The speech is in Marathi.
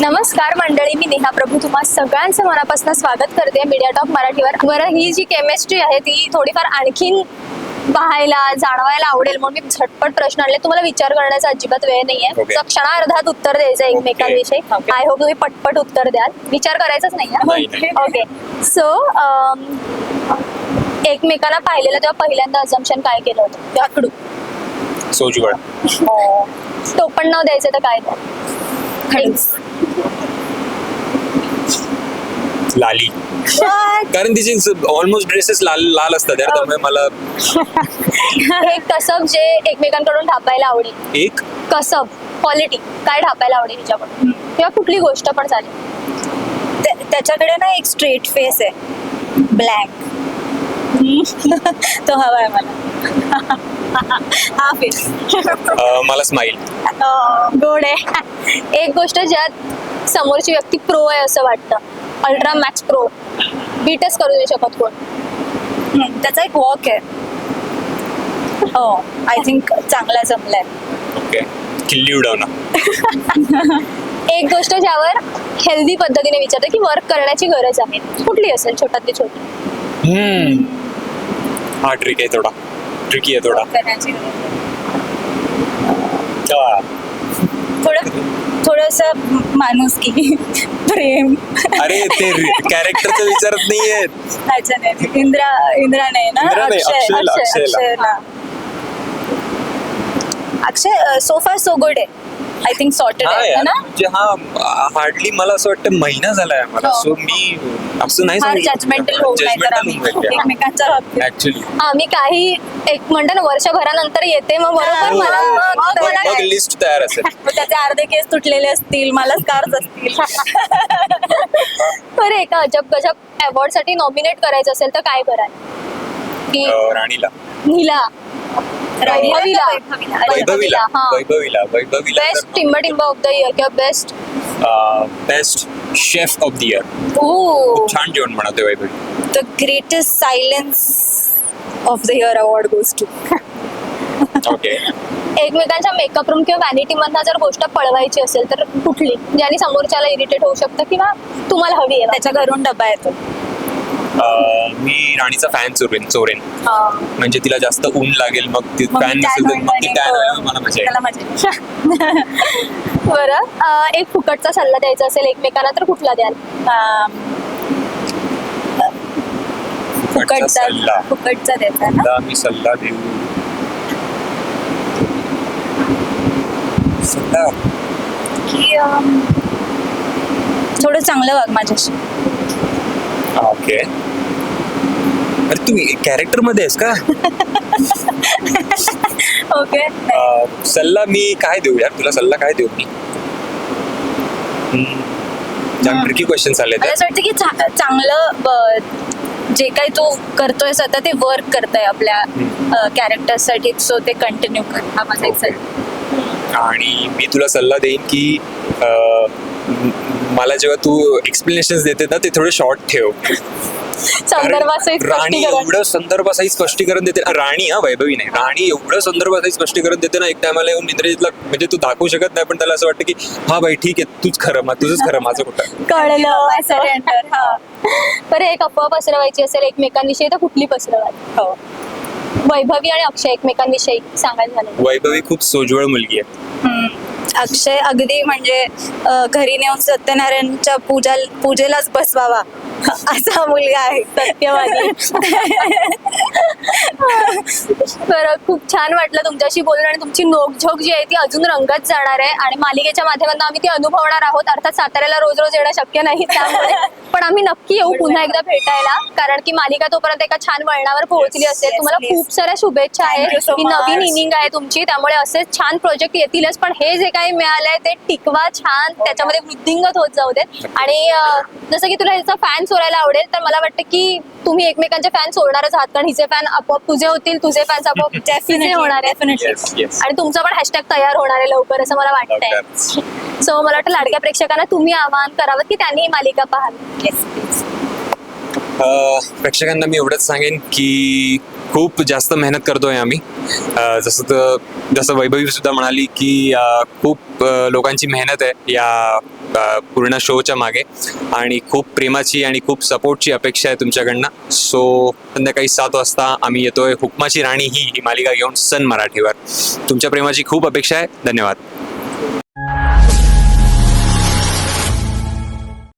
नमस्कार मंडळी, मी नेहा प्रभू तुम्हा सगळ्यांचं मनापासून स्वागत करते मीडिया टॉक मराठीवर. बरं, ही जी केमिस्ट्री आहे ती थोडीफार आणखीन पाहायला जाणवायला आवडेल म्हणून मी झटपट प्रश्न आणले. तुम्हाला विचार करण्याचा अजिबात वेळ नाहीये. क्षणार्धात उत्तर द्यायचं एकमेकांविषयी. आय होप तुम्ही पटपट उत्तर द्याल. विचार करायचाच नाही. ओके, सो एकमेकांना पाहिलेलं तेव्हा पहिल्यांदा अजम्पशन काय केलं होतं? त्याकडू सोजवळ. टोपण नाव द्यायचं तर काय? लाली. कारण तिचे ऑलमोस्ट ड्रेसेस लाल लाल असतात यार, त्यामुळे मला एक कसब जे एकमेकांकडून ढापायला आवडेल. एक कसब क्वालिटी काय ढापायला आवडेल हिच्याकडून, किंवा कुठली गोष्ट पण चालेल. त्याच्याकडे ना एक स्ट्रेट फेस आहे, ब्लँक. तो हवा आहे मला. हा फेस. मला स्माइल. गोड आहे. एक गोष्ट ज्यात समोरची व्यक्ती प्रो आहे असं वाटतं, अल्ट्रा मॅक्स प्रो, बीटच करू नाही शकत कोण. त्याचा एक वॉक आहे. हो, आय थिंक चांगला जमलाय. ओके, किल्ली उडवणं. एक गोष्ट ज्यावर हेल्दी पद्धतीने विचारते की वर्क करण्याची गरज आहे, कुठली असेल? छोटातली छोटी. हा ट्रिक आहे, थोडा ट्रिकी आहे थोडा. करण्याची थोडस माणुसकी, प्रेम. अरे ते कॅरेक्टरचं विचारत नाहीये. अच्छा नाही, इंद्रा नाही ना, अक्षय सो फार सो गुड आहे. आय थिंक सॉर्टेड आहे ना. म्हणजे हा हार्डली मला असं वाटतं महिना झालाय मला. सो मी असं नाही सांगितलं. जजमेंटल होऊ नये तर आम्ही एकमेकांच्या बाबतीत. ऍक्च्युली आम्ही काही एक म्हणतो ना वर्षभरानंतर येते, मग बरोबर मला लिस्ट तयार असेल. त्याचे अर्धे केस तुटलेले असतील, मला स्कार्स असतील. बरं, एका अजब गजब अवॉर्ड साठी नॉमिनेट करायचं असेल तर काय कराल? की राणीला, नीला, वैभवीला best team of the year किंवा best best chef of the year. छान जेवण बनवते वैभवी. The greatest silence of the year award goes to. Okay. एकमेकांच्या मेकअप रूम किंवा व्हॅनिटी मधनं जर गोष्ट पळवायची असेल तर कुठली, ज्याने समोरच्याला इरिटेट होऊ शकतं किंवा तुम्हाला हवी आहे? त्याच्या घरून डबा येतो. मी राणीचा फॅन चोरेन. म्हणजे तिला जास्त ऊन लागेल, मग ती फॅन नसेल तर मग ती टॅन मला मजा येईल. बरं, एक फुकटचा सल्ला द्यायचा असेल एकमेकांना तर कुठला द्याल? फुकटचा द्यायचा ना. मी सल्ला देऊ की थोडं चांगलं वाग माझ्याशी. ओके. अरे तू कॅरेक्टर मध्ये आहेस का? ओके. सल्ला मी काय देऊ यार तुला? सल्ला काय देऊ मी? ट्रिकी क्वेश्चन्स आले. मला असं वाटतं की चांगलं जे काही तू करतोय आता ते वर्क करताय आपल्या कॅरेक्टर साठी, सो ते कंटिन्यू कर. हा माझा एक सल्ला. आणि मी तुला सल्ला देईन की मला जेव्हा तू एक्सप्लेनेशन देते ना ते थोडे शॉर्ट ठेव. राणी एवढं संदर्भासहित स्पष्टीकरण देते. राणी, हा वैभवी नाही, राणी एवढं संदर्भासहित स्पष्टीकरण देते ना, एक टायमाला येऊन इंद्रजितला म्हणजे तू दाखवू शकत नाही, पण त्याला असं वाटतं की हा बाई ठीक आहे, तुझंच खरं माझं कुठं कळलं. बरं, एक अफवा पसरवायची असेल एकमेकांविषयी तर कुठली पसरवाल? हो, वैभवी आणि अक्षय एकमेकांविषयी सांगायला झालं. वैभवी खूप सोजवळ मुलगी आहे. अक्षय अगदी म्हणजे घरी नेऊन सत्यनारायणच्या पूजेलाच बसवावा असा मुलगा आहे, सत्यवादी. बरं, खूप छान वाटलं तुमच्याशी बोलून, आणि तुमची नोकझोक जी आहे ती अजून रंगत जाणार आहे आणि मालिकेच्या माध्यमातून आम्ही ती अनुभवणार आहोत. अर्थात साताऱ्याला रोज रोज येणं शक्य नाही, त्यामुळे पण आम्ही नक्की येऊ पुन्हा एकदा भेटायला, कारण की मालिका तोपर्यंत एका छान वळणावर पोहोचली असेल. तुम्हाला खूप साऱ्या शुभेच्छा आहेत. ही नवीन इनिंग आहे तुमची, त्यामुळे असेच छान प्रोजेक्ट येतीलच, पण हे जे काही मिळालंय ते टिकवा छान, त्याच्यामध्ये वृद्धिंगत होत जाऊ देत. आणि जसं की तुला ह्याचा फॅन चोरायला आवडेल, तर मला वाटतं की तुम्ही एकमेकांचे फॅन सोडणारच आहात, कारण हिचे फॅन आपोआप तुझे होतील, तुझे फॅन्स आपोआप तिचे होणार आहेत, आणि तुमचा पण हॅशटॅग तयार होणार आहे लवकर असं मला वाटतंय. सो मला वाटतं लाडक्या प्रेक्षकांना तुम्ही आवाहन करावं की त्यांनी ही मालिका पाहावी. प्रेक्षकांना मी एवढंच सांगेन की खूप जास्त मेहनत करतोय आम्ही. जसं वैभवी सुद्धा म्हणाली की खूप लोकांची मेहनत आहे या पूर्ण शोच्या मागे, आणि खूप प्रेमाची आणि खूप सपोर्टची अपेक्षा आहे तुमच्याकडनं. सो संध्याकाळी 7 वाजता आम्ही येतोय हुकमाची राणी ही मालिका घेऊन सन मराठीवर. तुमच्या प्रेमाची खूप अपेक्षा आहे. धन्यवाद.